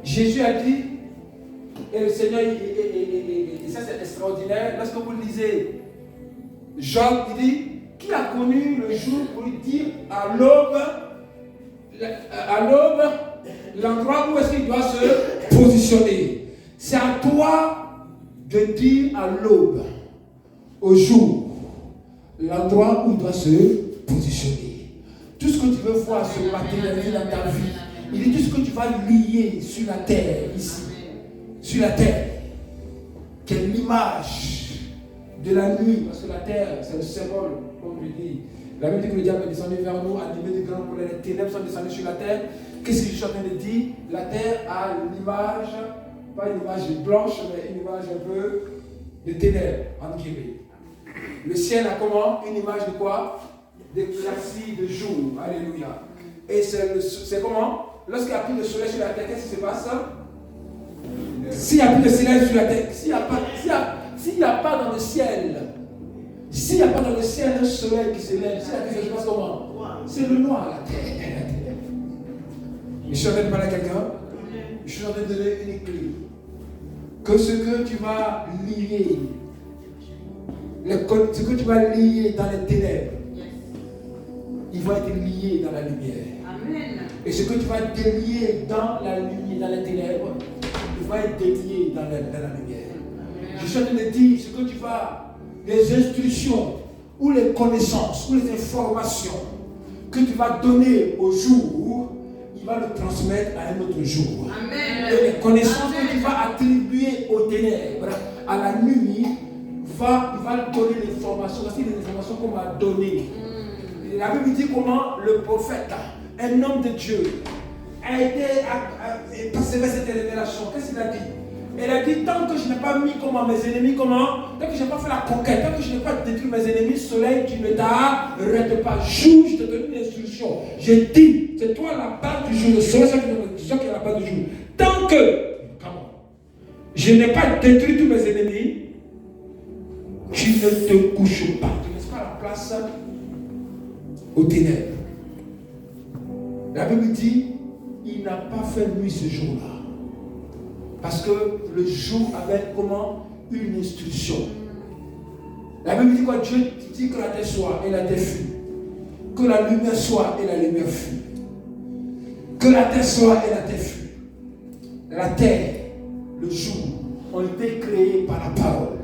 Jésus a dit, et le Seigneur, et ça c'est extraordinaire, lorsque vous lisez Job, il dit, qui a connu le jour pour lui dire à l'aube, l'endroit où est-ce qu'il doit se positionner. C'est à toi de dire à l'aube, au jour, l'endroit où il doit se positionner. Tout ce que tu veux voir se matérialiser dans ta vie, il dit tout ce que tu vas lier sur la terre, ici, sur la terre, qui est l'image de la nuit, parce que la terre, c'est le symbole, comme je dis. La Bible dit que le diable est descendu vers nous, animé de grands colères, les ténèbres sont descendues sur la terre. Qu'est-ce que je suis en train de dire? La terre a l'image, pas une image blanche, mais une image un peu de ténèbres, entre guillemets. Le ciel a comment? Une image de quoi? D'éclaircie de jour. Alléluia. Et c'est comment? Lorsqu'il n'y a plus de soleil sur la terre, qu'est-ce qui se passe? S'il n'y a plus de soleil sur la terre, s'il n'y a pas dans le ciel, s'il n'y a pas dans le ciel un soleil qui s'élève, s'il y a quelque chose qui se passe comment? C'est le noir, la terre. Je suis en train de parler à quelqu'un. Je suis en train de donner une clé. Que ce que tu vas lier, ce que tu vas lier dans les ténèbres, il va être lié dans la lumière. Amen. Et ce que tu vas délier dans la lumière, dans les ténèbres, il va être délié dans la lumière. Amen. Je suis en train de dire, ce que tu vas, les instructions, ou les connaissances, ou les informations que tu vas donner au jour, il va le transmettre à un autre jour. Amen. Et les connaissances que tu vas attribuer aux ténèbres, à la nuit, il va donner l'information. Voici les informations qu'on m'a données. La Bible dit comment le prophète, un homme de Dieu, a été persévéré cette révélation. Qu'est-ce qu'il a dit? Il a dit, tant que je n'ai pas mis comment mes ennemis, tant que je n'ai pas fait la conquête, tant que je n'ai pas détruit mes ennemis, soleil, tu ne t'arrêtes pas. Jour, je te donne une instruction. J'ai dit, c'est toi la part du jour, le soleil, c'est toi qui est la part du jour. Tant que je n'ai pas détruit tous mes ennemis, tu ne te couches pas. Tu ne laisses pas la place aux ténèbres. La Bible dit, il n'a pas fait nuit ce jour-là. Parce que le jour avait comment? Une instruction. La Bible dit quoi? Dieu dit que la terre soit et la terre fut. Que la lumière soit et la lumière fut. Que la terre soit et la terre fut. La terre, le jour, ont été créés par la parole.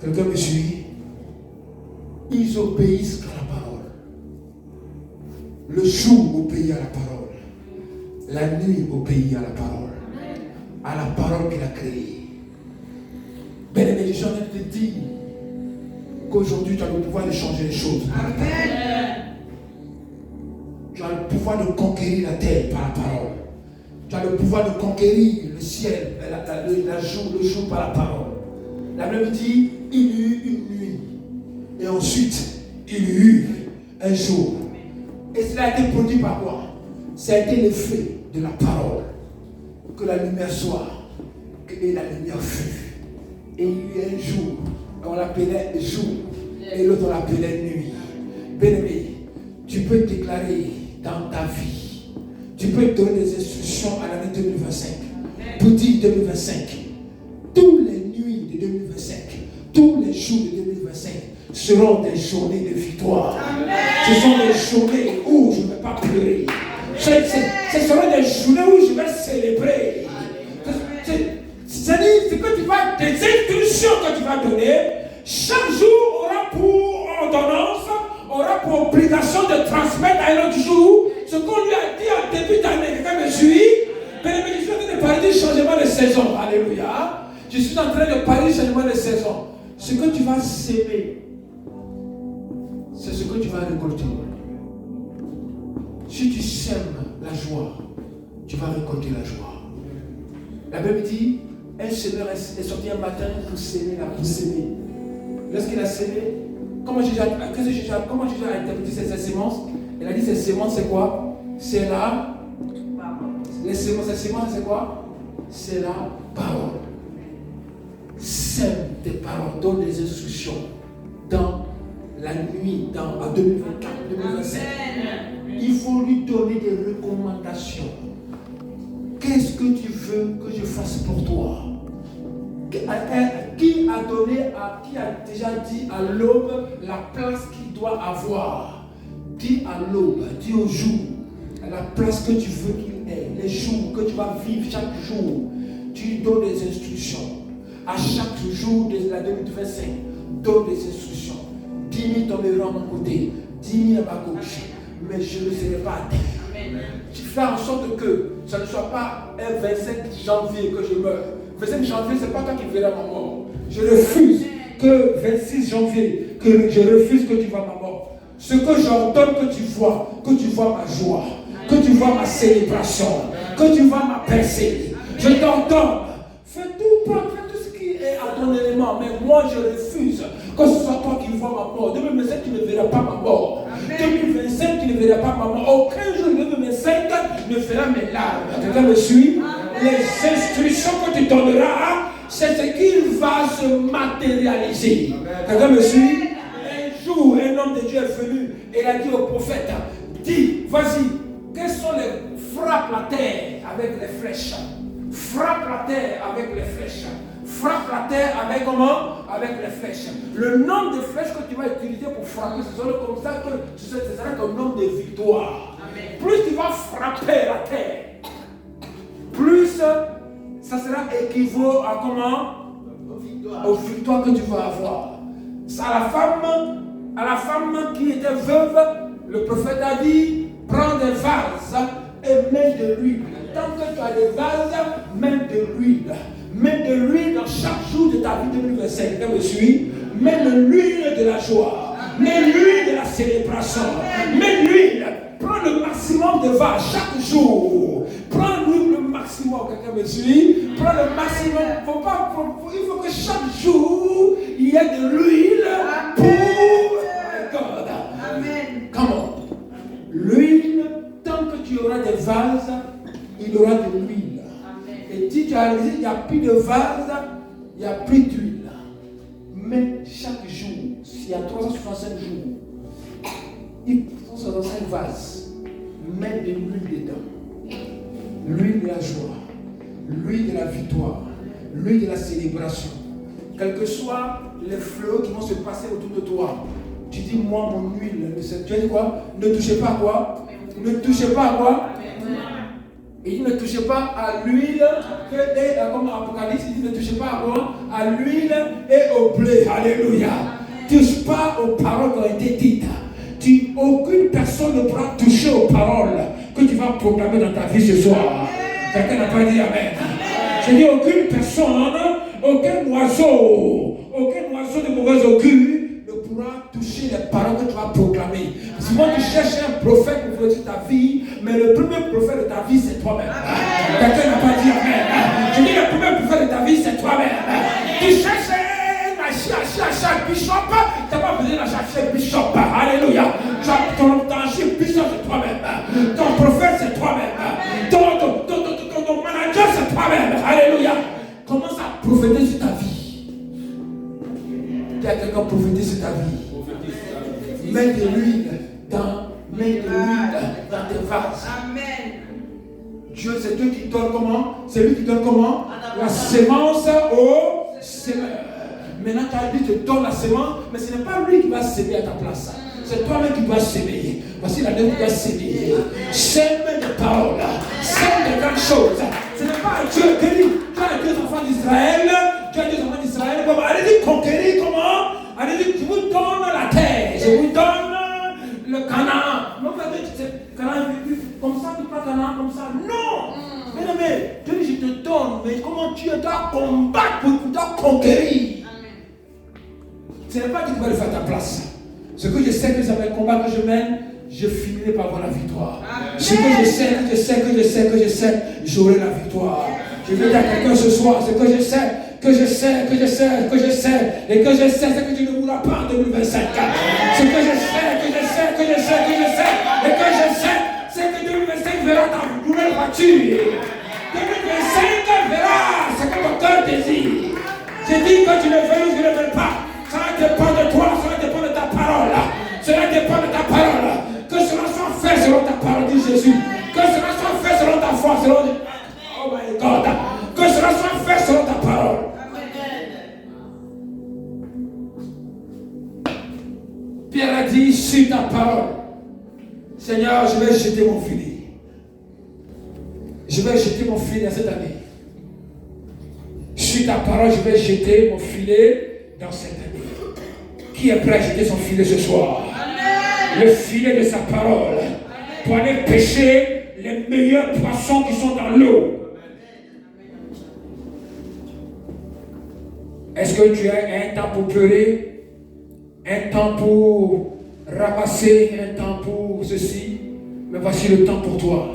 Quelqu'un me suit? Ils obéissent qu'à la parole. Le jour obéit à la parole. La nuit obéit à la parole. À la parole qu'il a créée. Bien-aimé, je suis en train de te dire qu'aujourd'hui tu as le pouvoir de changer les choses. Amen. Tu as le pouvoir de conquérir la terre par la parole. Tu as le pouvoir de conquérir le ciel, le jour par la parole. La Bible dit, il y eut une nuit. Et ensuite, il y eut un jour. Et cela a été produit par quoi? Ça a été l'effet de la parole. Que la lumière soit, et la lumière fut. Et il y eut un jour, on l'appelait jour, et l'autre on l'appelait nuit. Bien-aimé, tu peux déclarer dans ta vie, tu peux donner des instructions à l'année 2025, pour dire 2025, toutes les nuits de 2025, tous les jours de 2025 seront des journées de victoire. Amen. Ce sont des journées où je ne vais pas pleurer. Ce seront des journées où je vais célébrer. C'est-à-dire que tu vas, des instructions que tu vas donner, chaque jour aura pour ordonnance, aura pour obligation de transmettre à un autre jour ce qu'on lui a dit en début d'année. Quelqu'un me suit? Je suis en train de parler du changement de saison. Alléluia. Je suis en train de parler du changement de saison. Ce que tu vas s'aimer, c'est ce que tu vas récolter. Si tu sèmes la joie, tu vas récolter la joie. La Bible dit, un semeur est sorti un matin pour s'aimer, pour s'aimer. Lorsqu'il a sémé, comment Jésus a interprété ces semences? Il a dit ces semences c'est quoi? C'est la les semences, c'est quoi? C'est la parole. Sème tes paroles, donne des instructions dans la nuit, en 2024, 2025. Il faut lui donner des recommandations. Qu'est-ce que tu veux que je fasse pour toi? Qui a déjà dit à l'aube la place qu'il doit avoir? Dis à l'aube, dis au jour, la place que tu veux qu'il ait, les jours que tu vas vivre chaque jour. Tu donnes des instructions. À chaque jour de la 2025, donne des instructions. 10 000 tomberont à mon côté, 10 000 à ma gauche, mais je ne serai pas à terre. Tu fais en sorte que ça ne soit pas un 25 janvier que je meurs. 25 janvier, ce n'est pas toi qui verras ma mort. Je refuse que 26 janvier, que je refuse que tu vois ma mort. Ce que j'ordonne que tu vois ma joie, que tu vois ma célébration, que tu vois ma percée. Je t'ordonne. Fais tout ce qui est à ton élément, mais moi je refuse que ce soit toi qui vois ma mort. 2025, tu ne verras pas ma mort. 2025, tu ne verras pas ma mort. Aucun jour de 2025 ne fera mes larmes. Quelqu'un me suit? Les instructions que tu donneras, c'est ce qui va se matérialiser. Quelqu'un me suit? Un jour, un homme de Dieu est venu et il a dit au prophète, dis, vas-y, quelles sont les frappes la terre avec les flèches? Frappe la terre avec les flèches. Frappe la terre avec comment? Avec les flèches. Le nombre de flèches que tu vas utiliser pour frapper, ce sera comme ça que ce sera ton nombre de victoires. Amen. Plus tu vas frapper la terre, plus ça sera équivaut à comment? Aux victoires que tu vas avoir. À la femme qui était veuve, le prophète a dit, prends des vases et mets de l'huile. Tant que tu as des vases, mets de l'huile. Mets de l'huile dans chaque jour de ta vie 2025. Tu me suis? Mets de l'huile de la joie. Mets l'huile de la célébration. Mets l'huile. Prends le maximum de vases chaque jour. Prends l'huile le maximum. Quelqu'un me suit? Prends le maximum. Il faut que chaque jour, il y ait de l'huile pour God. Amen. Comment? L'huile, tant que tu auras des vases, il y aura de l'huile. Et si tu as réalisé qu'il n'y a plus de vase, il n'y a plus d'huile. Mais chaque jour, s'il y a 365 jours, il faut dans 5 vases, mettre de l'huile dedans. L'huile de la joie, l'huile de la victoire, l'huile de la célébration. Quels que soient les fléaux qui vont se passer autour de toi, tu dis, moi, mon huile, tu as dit quoi? Ne touchez pas à quoi? Ne touchez pas à quoi? Et il ne touchez pas à l'huile, et comme Apocalypse, il dit ne touchez pas à quoi? À l'huile et au blé. Alléluia. Touche pas aux paroles qui ont été dites. Aucune personne ne pourra toucher aux paroles que tu vas proclamer dans ta vie ce soir. Quelqu'un n'a pas dit Amen. Je dis aucune personne, aucun oiseau de mauvais augure ne pourra toucher les paroles que tu vas proclamer. Souvent tu cherches un prophète pour protéger ta vie, mais le premier prophète de ta vie c'est toi-même. Quelqu'un n'a pas dit Amen. Je dis le premier prophète de ta vie c'est toi-même. Tu cherches un bishop, tu n'as pas besoin de chercher un bishop. Alléluia. Ton bishop c'est toi-même. Ton prophète c'est toi-même. Ton manager c'est toi-même. Alléluia. Commence à prophéter sur ta vie. Il y a quelqu'un prophéter sur ta vie. Mets de l'huile dans tes vases. Amen. Dieu, c'est Dieu qui donne comment? C'est lui qui donne comment? La sémence au semeur. Maintenant, tu as dit, je donne la sémence, mais ce n'est pas lui qui va s'aimer à ta place. C'est toi-même qui dois s'aimer. Voici la deuxième qui doit s'aimer. Sème des paroles. Sème des grandes choses. Ce n'est pas Dieu qui dit, tu as les 2 enfants d'Israël. Tu as 2 enfants d'Israël. Comment? Allez-y conquérir. Comment? Allez-y, je vous donne la terre. Je vous donne le Canaan. Non, c'est Canaan comme ça, tu prends Canaan comme ça. Non! Mais Dieu dit, je te donne. Mais comment tu dois combattre pour tu dois conquérir? Ce n'est pas Dieu qui va le faire à ta place. Ce que je sais que ça va être le combat que je mène, je finirai par avoir la victoire. Ce que je sais, j'aurai la victoire. Je vais dire à quelqu'un ce soir, ce que je sais, et que je sais, c'est que tu ne mourras pas en 2025. Ce que je sais, et que je sais, c'est que 2025 verra ta nouvelle voiture. 2025 verra ce que ton cœur désire. Je dis que tu le veux ou tu ne le veux pas. Cela dépend de toi, cela dépend de ta parole. Cela dépend de ta parole. Que cela soit fait selon ta parole, dit Jésus. Que cela soit fait selon ta foi, selon... Oh my ta parole. Seigneur, je vais jeter mon filet. Je vais jeter mon filet cette année. Sur ta parole, je vais jeter mon filet dans cette année. Qui est prêt à jeter son filet ce soir? Amen. Le filet de sa parole. Amen. Pour aller pêcher les meilleurs poissons qui sont dans l'eau. Est-ce que tu as un temps pour pleurer? Un temps pour ramasser? Un temps pour ceci? Mais voici le temps pour toi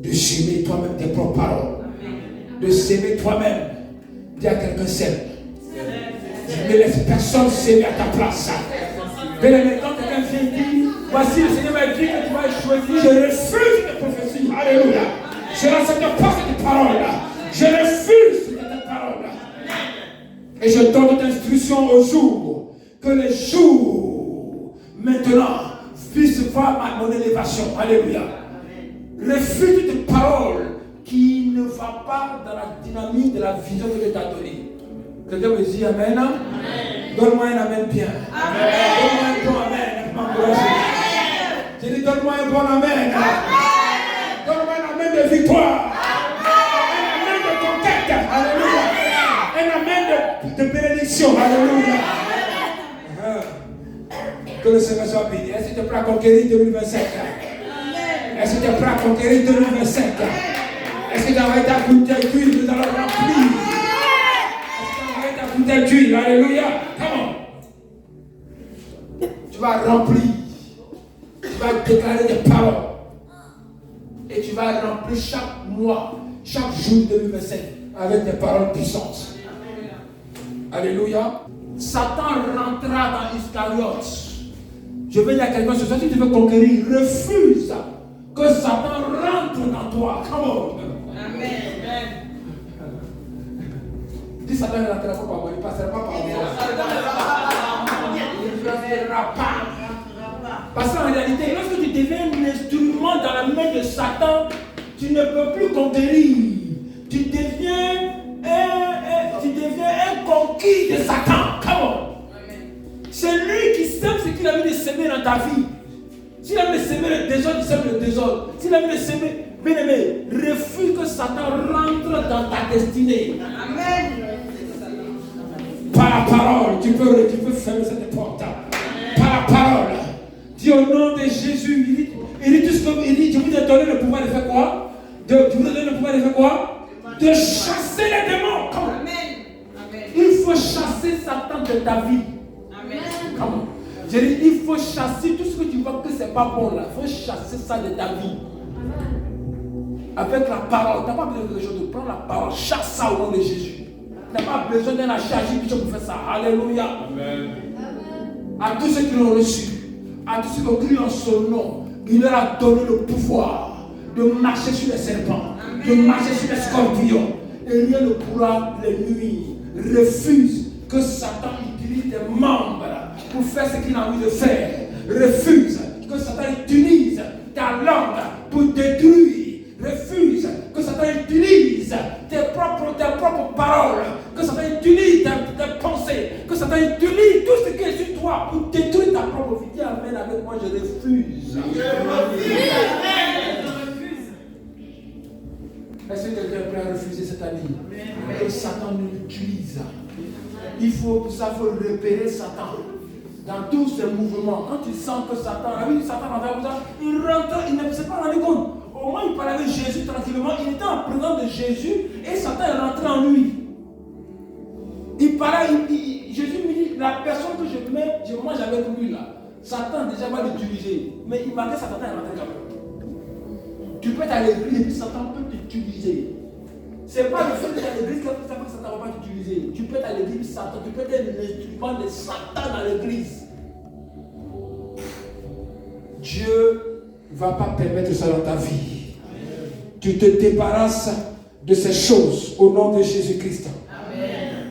de s'aimer toi-même tes propres paroles. De s'aimer toi-même. Dis à quelqu'un s'aime. Ne laisse personne s'aimer à ta place. Bien-aimé, quand quelqu'un vient dire, voici le Seigneur m'a dit que tu vas choisir, je refuse tes prophéties. Alléluia. Je n'accepte pas cette parole-là. Je refuse cette parole-là. Et je donne cette instruction au jour, que les jours maintenant puissent voir mon élévation. Alléluia. Refuse toute parole qui ne va pas dans la dynamique de la vision que Dieu t'a donnée. Quelqu'un me dit Amen. Amen. Donne-moi un Amen bien. Amen. Donne-moi un bon Amen. J'ai dit donne-moi un bon Amen. Amen. Donne-moi un Amen de victoire. Amen. Un Amen de conquête. Alléluia. Un Amen de bénédiction. Alléluia. Que le Seigneur soit béni. Est-ce que tu es prêt à conquérir 2025? Est-ce que tu es prêt à conquérir 2025? Est-ce que tu as ta bouteille d'huile? Nous allons remplir. Est-ce que tu as envoyé ta bouteille d'huile? Alléluia. Come on. Tu vas remplir. Tu vas déclarer des paroles. Et tu vas remplir chaque mois, chaque jour de 2025 avec des paroles puissantes. Alléluia. Satan rentrera dans Iscariote. Je vais dire à quelqu'un ce soir, si tu veux conquérir, refuse que Satan rentre dans toi. Come on. Amen. Dis Satan ne rentrera pas par moi, il ne passera pas par moi. Il ne passera pas. Parce qu'en réalité, lorsque tu deviens un instrument dans la main de Satan, tu ne peux plus conquérir. Tu deviens un conquis de Satan. Come on. C'est lui qui sème ce qu'il a mis de semer dans ta vie. S'il a mis de semer le désordre, il sème le désordre. S'il a mis de semer, bien aimé, refuse que Satan rentre dans ta destinée. Amen. Par la parole, tu peux fermer cette porte. Par la parole, dis au nom de Jésus. Il dit tout ce qu'il dit. Je vous ai donné le pouvoir de faire quoi? Je vous ai donné le pouvoir de faire quoi? De chasser les démons. Amen. Il faut chasser Satan de ta vie. Amen. J'ai dit, il faut chasser tout ce que tu vois que c'est pas bon là. Il faut chasser ça de ta vie. Avec la parole. Tu n'as pas besoin de chose de prendre la parole. Chasse ça au nom de Jésus. Tu n'as pas besoin d'un achat pour faire ça. Alléluia. Amen. À tous ceux qui l'ont reçu, à tous ceux qui ont crié en son nom, il leur a donné le pouvoir de marcher sur les serpents, de marcher sur les scorpions. Et rien ne pourra les nuire. Refuse que Satan utilise tes membres pour faire ce qu'il a envie de faire. Refuse que Satan utilise ta langue pour détruire. Refuse que Satan utilise tes propres paroles. Que Satan utilise tes pensées. Que Satan utilise tout ce qui est sur toi pour détruire ta propre vie. Dis Amen avec moi, je refuse. Est-ce que quelqu'un est prêt à refuser cette année? Que Satan nous utilise. Il faut repérer Satan dans tous ses mouvements. Quand tu sens que Satan, il rentre, il ne s'est pas rendu compte. Au moins, il parlait avec Jésus tranquillement. Il était en présence de Jésus et Satan est rentré en lui. Il parlait, Jésus me dit, la personne que je mange avec lui là, Satan déjà va l'utiliser. Mais il marquait Satan est rentré quand même. Tu peux être à l'église et puis Satan peut t'utiliser. C'est pas le fait d'être à l'église que Satan ne va pas t'utiliser. Tu peux être à l'église, Satan, tu peux être l'instrument de Satan dans l'église. Dieu ne va pas permettre ça dans ta vie. Tu te débarrasses de ces choses au nom de Jésus-Christ.